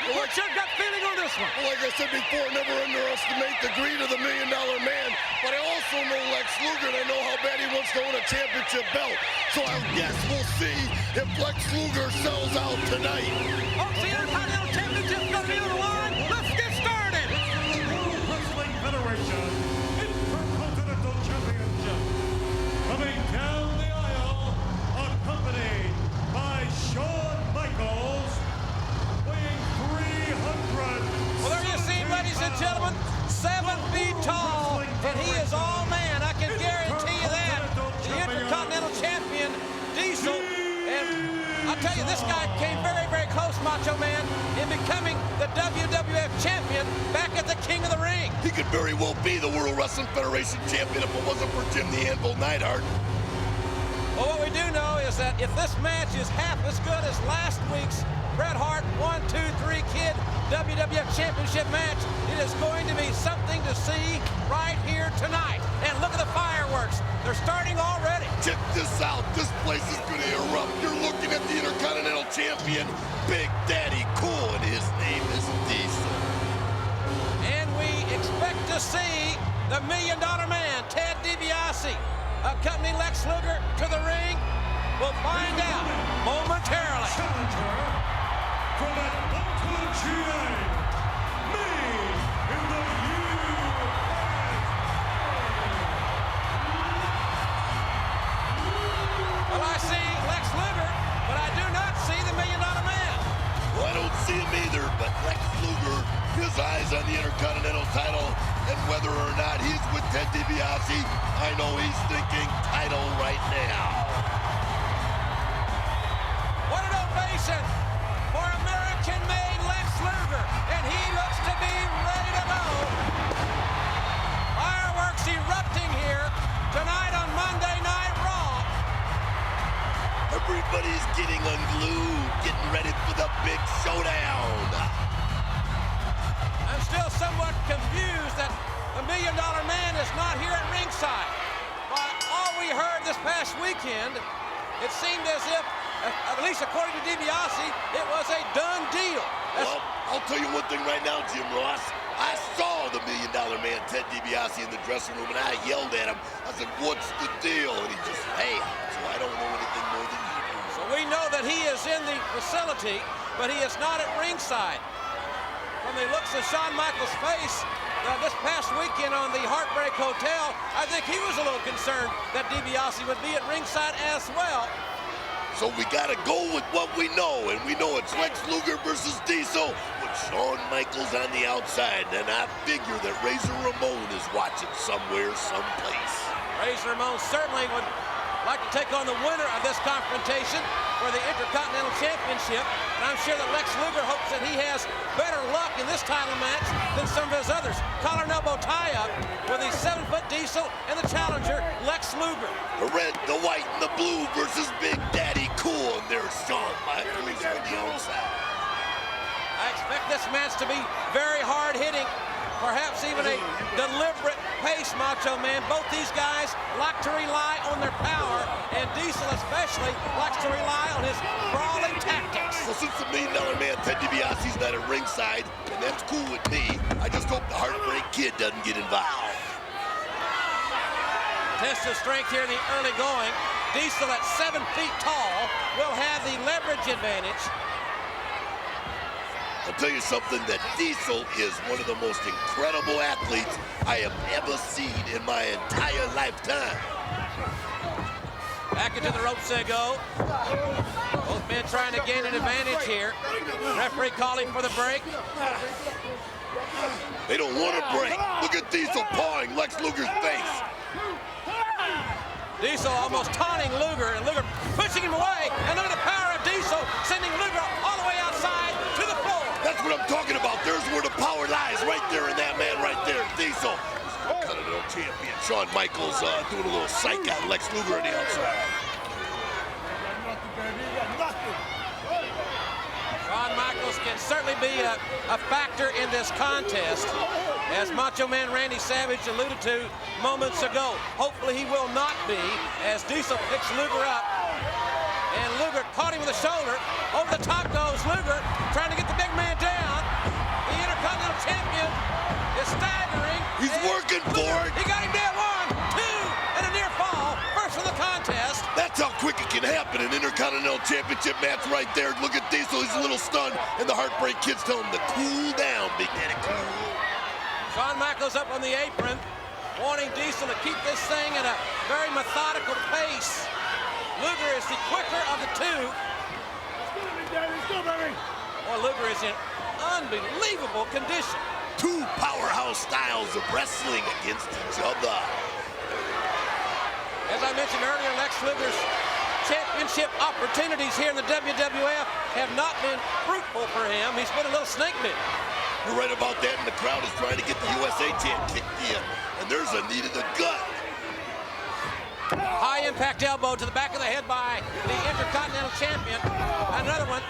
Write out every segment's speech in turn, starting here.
What's your gut feeling on this one? Well, like I said before, never underestimate the greed of the $1 Million Man. But I also know Lex Luger, and I know how bad he wants to own a championship belt. So I guess we'll see if Lex Luger sells out tonight. Oh, the Intercontinental Championship's going to be on the line. Let's get started. World Wrestling Federation Intercontinental Championship. Coming down the aisle, accompanied by Shawn Michaels, weighing 300. Well, there you see, ladies and gentlemen, 7 feet tall, and he is all man. I can guarantee you that. The Intercontinental Champion, Diesel, and I'll tell you, this guy came very, very close, Macho Man, in becoming the WWF Champion back at the King of the Ring. He could very well be the World Wrestling Federation Champion if it wasn't for Jim the Anvil Neidhart. Well, what we do know is that if this match is half as good as last week's Bret Hart 1, 2, 3 Kid WWF Championship match, it is going to be something to see right here tonight. And look at the fireworks. They're starting already. Check this out. This place is going to erupt. You're looking at the Intercontinental Champion, Big Daddy Cool, and his name is Diesel. And we expect to see the $1 Million Man, Ted DiBiase, accompany Lex Luger to the ring. We'll find out momentarily. Challenger from Atlanta, GA, made in the USA. Well, I see Lex Luger, but I do not see the $1 Million Man. Well, I don't see him either, but Lex Luger, his eyes on the Intercontinental title, and whether or not he's with Ted DiBiase, I know he's thinking title right now. What an ovation for American-made Lex Luger, and he looks to be ready to go. Fireworks erupting here tonight on Monday Night Raw. Everybody's getting unglued, getting ready for the big showdown. I'm still somewhat confused that the $1 Million Man is not here at ringside. By all we heard this past weekend, it seemed as if, at least according to DiBiase, it was a done deal. Well, I'll tell you one thing right now, Jim Ross. I saw the $1 Million Man, Ted DiBiase, in the dressing room, and I yelled at him. I said, "What's the deal?" And he just laughed. So I don't know anything more than you do. So we know that he is in the facility, but he is not at ringside. From the looks of Shawn Michaels' face this past weekend on the Heartbreak Hotel, I think he was a little concerned that DiBiase would be at ringside as well. So we gotta go with what we know, and we know it's Lex Luger versus Diesel with Shawn Michaels on the outside. And I figure that Razor Ramon is watching somewhere, someplace. Razor Ramon certainly would like to take on the winner of this confrontation for the Intercontinental Championship. And I'm sure that Lex Luger hopes that he has better luck in this title match than some of his others. Collar and elbow tie-up with the 7-foot Diesel and the challenger, Lex Luger. The red, the white, and the blue versus Big Daddy Cool. And there's Shawn Michaels on the outside. I expect this match to be very hard-hitting, perhaps even a deliberate pace, Macho Man. Both these guys like to rely on their power, and Diesel especially likes to rely on his brawling tactics. Well, since the $1 Million Man, Ted DiBiase's not at ringside, and that's cool with me, I just hope the Heartbreak Kid doesn't get involved. Test of strength here in the early going. Diesel at 7 feet tall will have the leverage advantage. I'll tell you something, that Diesel is one of the most incredible athletes I have ever seen in my entire lifetime. Back into the ropes they go. Both men trying to gain an advantage here. Referee calling for the break. They don't want to break. Look at Diesel pawing Lex Luger's face. Diesel almost taunting Luger, and Luger pushing him away. And look at the power of Diesel, sending Luger all the way outside to the floor. That's what I'm talking about. There's where the power lies, right there in that man right there, Diesel. Continental Champion Shawn Michaels doing a little psych on Lex Luger on the outside. Shawn Michaels can certainly be a factor in this contest, as Macho Man Randy Savage alluded to moments ago. Hopefully he will not be, as Diesel picks Luger up. And Luger caught him with the shoulder. Over the top goes Luger, trying to get the big man down. Champion is staggering. He's working for it. He got him down 1, 2, and a near fall. First of the contest. That's how quick it can happen. An Intercontinental Championship match right there. Look at Diesel. He's a little stunned. And the Heartbreak Kids tell him to cool down, Big Daddy, cool. Shawn Michaels up on the apron, wanting Diesel to keep this thing at a very methodical pace. Luger is the quicker of the two. Let's go, baby. Boy, Luger is in unbelievable condition. Two powerhouse styles of wrestling against each other. As I mentioned earlier, Lex Luger's championship opportunities here in the WWF have not been fruitful for him. He's been a little snake bit. You're right about that, and the crowd is trying to get the USA champ kicked in. And there's a knee to the gut. High impact elbow to the back of the head by the Intercontinental Champion. Another one.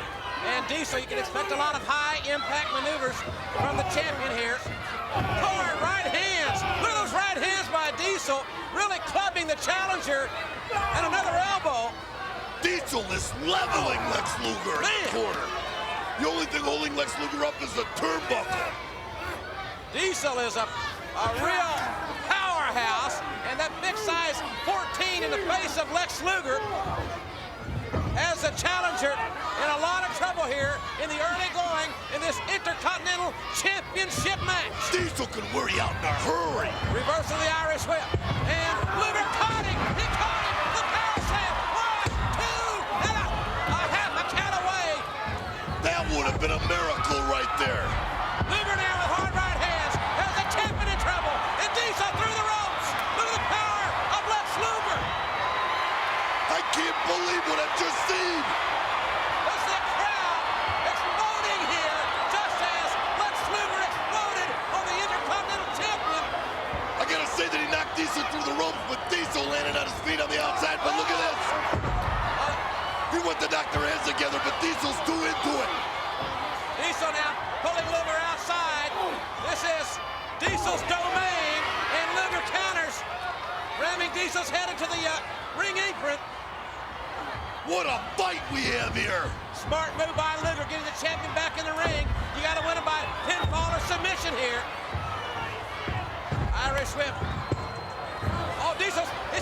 And Diesel, you can expect a lot of high impact maneuvers from the champion here. Hard right hands. Look at those right hands by Diesel, really clubbing the challenger. And another elbow. Diesel is leveling Lex Luger in the Man. corner. The only thing holding Lex Luger up is the turnbuckle. Diesel is a real powerhouse, and that big size 14 in the face of Lex Luger has the challenger in a lot of trouble here in the early going in this Intercontinental Championship match. Diesel can wear you out in a hurry. Reverse of the Irish whip, and Luger caught him. He caught him. The power slam. 1, 2, and a half a count away. That would have been a miracle right there. Luger now with hard right hands has the champion in trouble, and Diesel through the ropes. Look at the power of Lex Luger. I can't believe what I've just seen. This is the crowd exploding here, just as Lex Luger exploded on the Intercontinental Champion. I gotta say that he knocked Diesel through the ropes, but Diesel landed on his feet on the outside. But look at this. He went to knock their heads together, but Diesel's too into it. Diesel now pulling Luger outside. This is Diesel's domain, and Luger counters, ramming Diesel's head into the ring apron. What a fight we have here. Smart move by Luger, getting the champion back in the ring. You got to win it by pinfall or submission here. Irish whip. Oh, Diesel's he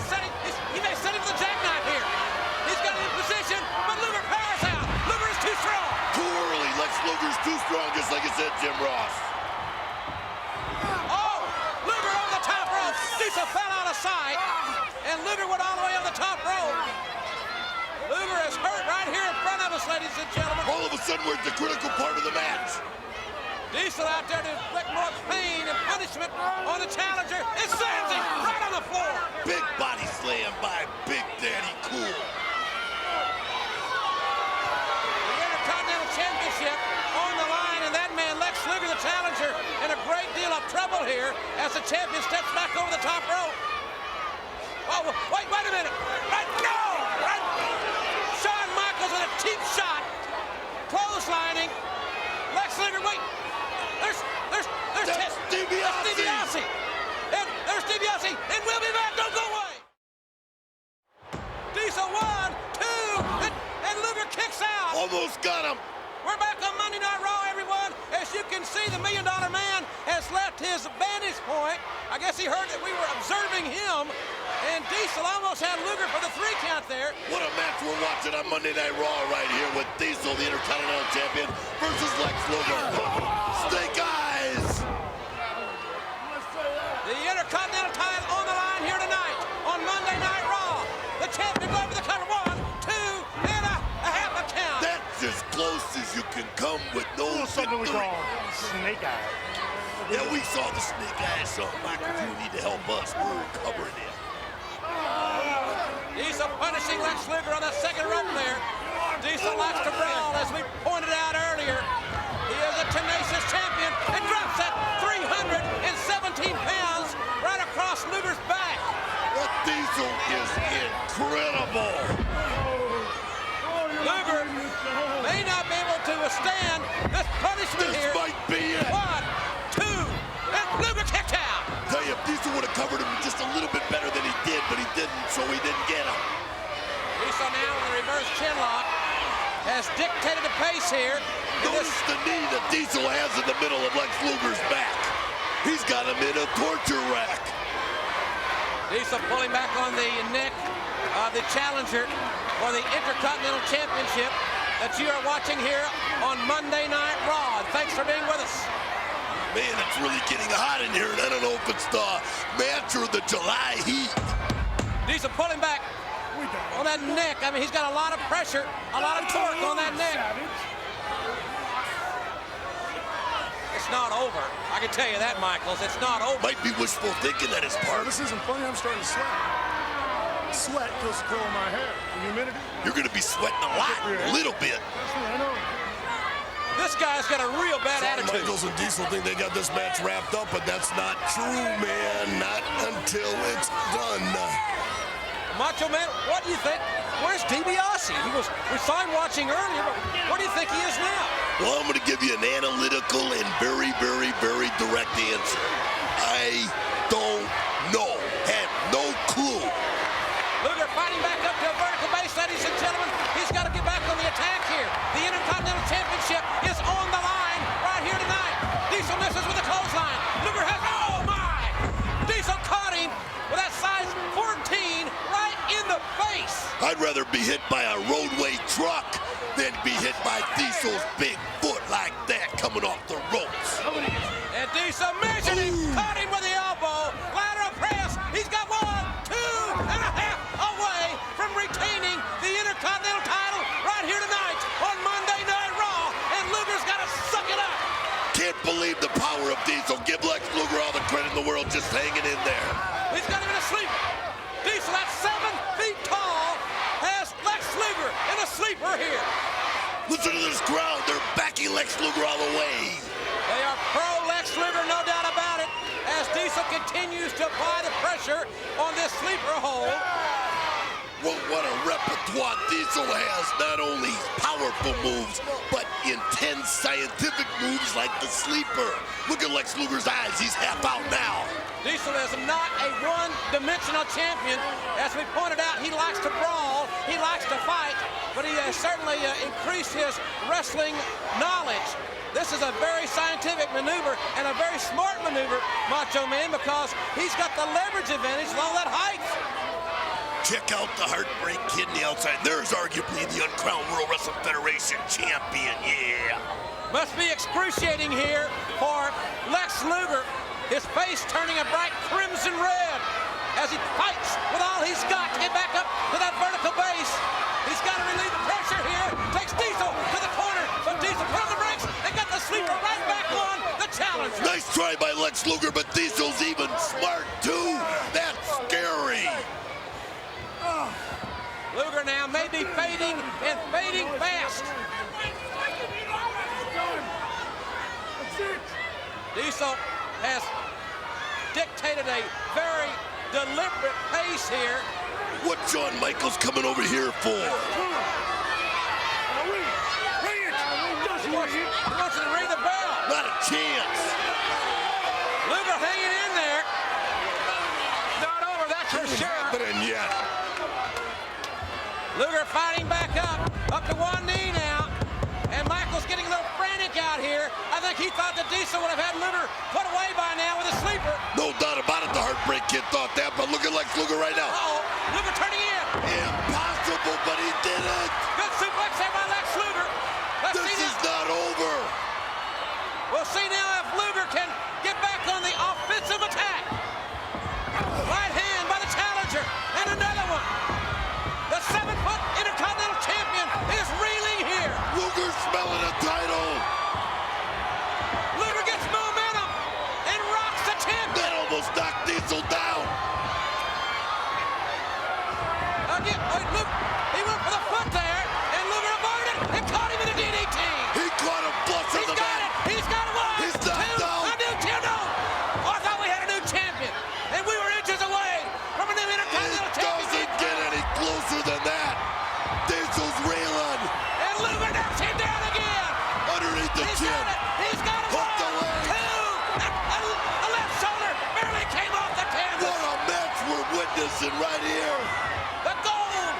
may set him for the jackknife here. He's got it in position, but Luger powers out. Luger is too strong. Too early. Lex Luger's too strong, just like you said, Jim Ross. Oh, Luger on the top rope. Diesel fell out of sight, and Luger went all the way on the top rope. Luger is hurt right here in front of us, ladies and gentlemen. All of a sudden, we're at the critical part of the match. Diesel out there to inflict more pain and punishment on the challenger. It sends him right on the floor. Big body slam by Big Daddy Cool. The Intercontinental Championship on the line, and that man, Lex Luger, the challenger, in a great deal of trouble here as the champion steps back over the top rope. Oh, wait a minute. Right, no! Right. Shawn Michaels with a cheap shot. Clotheslining. Lex Luger, wait. There's That's DiBiase. DiBiase. And there's DiBiase. And we'll be back. Don't go away. Diesel 1, 2, and Luger kicks out. Almost got him. We're back on Monday Night Raw, everyone. As you can see, the $1 Million Man has left his vantage point. I guess he heard that we were observing him, and Diesel almost had Luger for the 3 count there. What a match we're watching on Monday Night Raw right here with Diesel, the Intercontinental Champion, versus Lex Luger. Snake Eyes. The Intercontinental title on the line here tonight on Monday Night Raw. The champion going for the cover. 1, 2, and a half a count. That's as close as you can come with no Something we victory. call snake eye. Yeah, we saw the Snake Eyes, so Michael, you need to help us. We're recovering it. Diesel punishing Lex Luger on that second rope there. Diesel likes to brawl, as we pointed out earlier. He is a tenacious champion and drops that 317 pounds right across Luger's back. That Diesel is incredible. Luger may not be able to withstand this punishment This here. might be it. 1, 2, and Luger kicked out. Tell you, if Diesel would have covered him just a little bit better than he did, but he didn't, so he didn't get him. Diesel now with a reverse chin lock. has dictated the pace here. Notice the knee that Diesel has in the middle of Lex Luger's back. He's got him in a torture rack. Diesel pulling back on the neck of the challenger for the Intercontinental Championship that you are watching here on Monday Night Raw. Thanks for being with us. Man, it's really getting hot in here, and I don't know if it's the match or the July heat. Diesel pulling back on that neck. I mean, he's got a lot of pressure, a lot of torque on that neck. It's not over. I can tell you that, Michaels. It's not over. Might be wishful thinking at his part. This isn't funny. I'm starting to sweat. Sweat feels the curl in my hair. The humidity. You're going to be sweating a lot, a little bit. I know. This guy's got a real bad attitude. Michaels and Diesel think they got this match wrapped up, but that's not true, man. Not until it's done. Macho Man, what do you think? Where's DiBiase? We saw him watching earlier, but where do you think he is now? Well, I'm going to give you an analytical and very, very, very direct answer. I don't know. Have no clue. Luger fighting back up to a vertical base, ladies and gentlemen. He's got to get back on the attack here. The Intercontinental Championship is on the line right here tonight. Diesel misses with a clothesline. Luger has, oh my! Diesel caught him with that size 14 right in the face. I'd rather be hit by a roadway truck than be hit by Diesel's big foot like that coming off the ropes. And Diesel measured him, caught him with the elbow, lateral press. He's got 1, 2.5 away from retaining the Intercontinental title right here tonight on Monday Night Raw. And Luger's got to suck it up. Can't believe the power of Diesel. Give Lex Luger all the credit in the world just hanging in there. He's got him in a sleeper. Diesel at 7 feet tall has Lex Luger in a sleeper here. Listen to this crowd. They're backing Lex Luger all the way. They are pro Lex Luger, no doubt about it, as Diesel continues to apply the pressure on this sleeper hold. Well, what a repertoire Diesel has. Not only powerful moves, but intense scientific moves like the sleeper. Look at Lex Luger's eyes. He's half out now. Diesel is not a one-dimensional champion. As we pointed out, he likes to brawl, he likes to fight, but he has certainly increased his wrestling knowledge. This is a very scientific maneuver and a very smart maneuver, Macho Man, because he's got the leverage advantage with all that height. Check out the Heartbreak Kid on the outside. There's arguably the uncrowned World Wrestling Federation champion, yeah. Must be excruciating here for Lex Luger. His face turning a bright crimson red as he fights with all he's got to get back up to that vertical base. He's got to relieve the pressure here. Takes Diesel to the corner, but Diesel put on the brakes and got the sleeper right back on the challenger. Nice try by Lex Luger, but Diesel's even smart too. That's scary. Luger now may be fading and fading fast. Diesel has dictated a very deliberate pace here. What Shawn Michaels coming over here for? He wants to ring the bell. Not a chance. Luger hanging in there. Not over, that's for sure. Happening yet. Luger fighting back up to one knee now. And Michaels getting a little frantic out here. I think he thought that Diesel would have had Luger put away by now with a sleeper. No doubt about it, the Heartbreak Kid thought that, but look at Lex Luger right now. Uh-oh, Luger turning in. Impossible, but he did it. Good suplex there by Lex Luger. Let's This see is now. not over. We'll see now if Luger can get back on the offensive attack. Right hand by the challenger, and another one. The 7-foot Intercontinental Champion is reeling here. Luger smelling a title. Luger gets momentum and rocks the champion. That almost knocked Diesel down. Again, Luke, he went for the foot there, and Luger avoided and caught him in a DDT. He caught him flush in He's the got back. it. He's got one. He's knocked two. out. A new champion. Oh, I thought we had a new champion, and we were inches away from a new Intercontinental It Championship. doesn't get any closer than that. Diesel's reeling And Luger knocks him down again. underneath the He's chin. got it. He's got it. Hook the 1, leg. 2. A left shoulder barely came off the canvas. What a match we're witnessing right here. The gold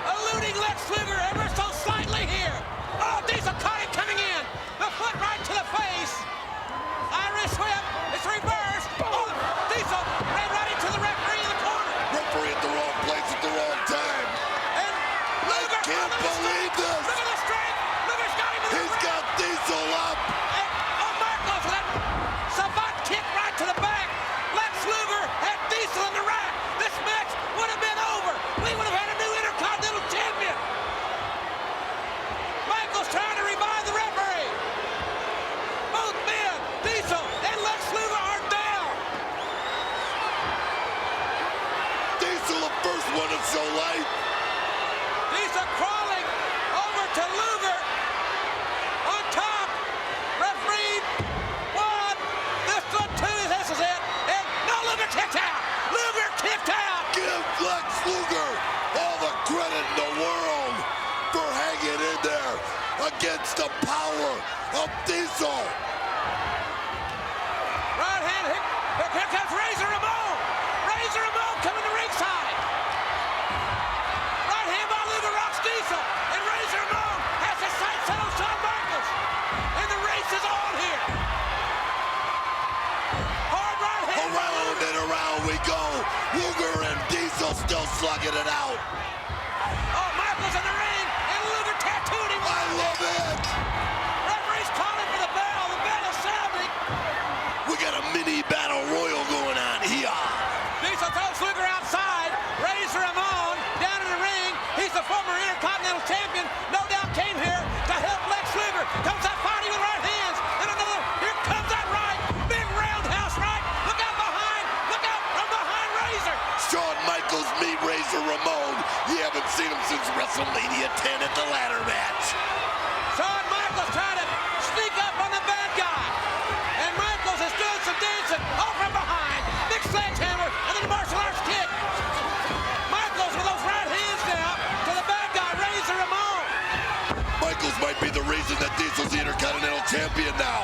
eluding Lex Luger ever so slightly here. can't believe this. Look at the strength. Luger's got him in the He's got Diesel up. And, Michaels with that savant kick right to the back. Lex Luger had Diesel in the rack. This match would have been over. We would have had a new Intercontinental Champion. Michaels trying to revive the referee. Both men, Diesel and Lex Luger, are down. Diesel, the first one to show light. Diesel crawling over to Luger. On top. Referee one. This one two. This is it. And no, Luger kicked out. Luger kicked out. Give Lex Luger all the credit in the world for hanging in there against the power of Diesel. Right hand. Here comes Razor Ramon. Razor Ramon coming to ringside. Right hand by Luger rocks Diesel. And Razor Ramon has his sights set on Shawn Michaels. And the race is on here. Hard right hand. Around and around we go. Luger and Diesel still slugging it out. Oh, Michaels in the ring. And Luger tattooed him. I love it. Referee's calling for the bell. The bell is sounding. We got a mini battle royal going on here. Diesel throws Luger outside. Razor Ramon down in the ring. He's the former Intercontinental Champion. No doubt came here to help Lex Luger. Comes out fighting with right hands. And another. Here comes that right. Big roundhouse right. Look out behind. Look out from behind Razor. Shawn Michaels meet Razor Ramon. You haven't seen him since WrestleMania 10 at the ladder match. Shawn Michaels trying to sneak up on the bad guy. And Michaels is doing some dancing. Oh, from behind. Big sledgehammer. And then the martial arts kick. Michaels with those right hands now to the bad guy, Razor Ramon. Michaels might be the reason that Diesel's the Intercontinental Champion now.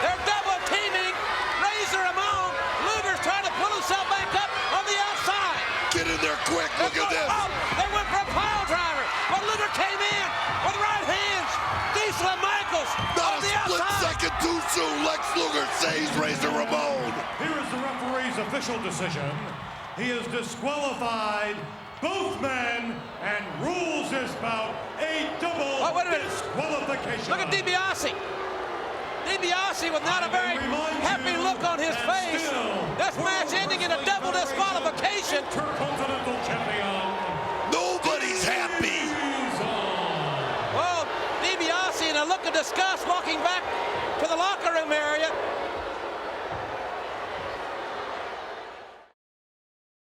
They're double teaming Razor Ramon. Luger's trying to pull himself back up on the outside. Get in there quick. Look at this. Oh, they went for a pile driver. But Luger came in with right hands. Diesel and Michaels Not on a the split outside. second too soon. Lex Luger saves Razor Ramon. Here is the referee's official decision. He is disqualified both men and rules this bout a double Oh, wait a minute. disqualification. Look at DiBiase. DiBiase with not a very happy look on his face. This match ending in a double disqualification. Intercontinental Champion. Nobody's happy. Oh, DiBiase in a look of disgust walking back to the locker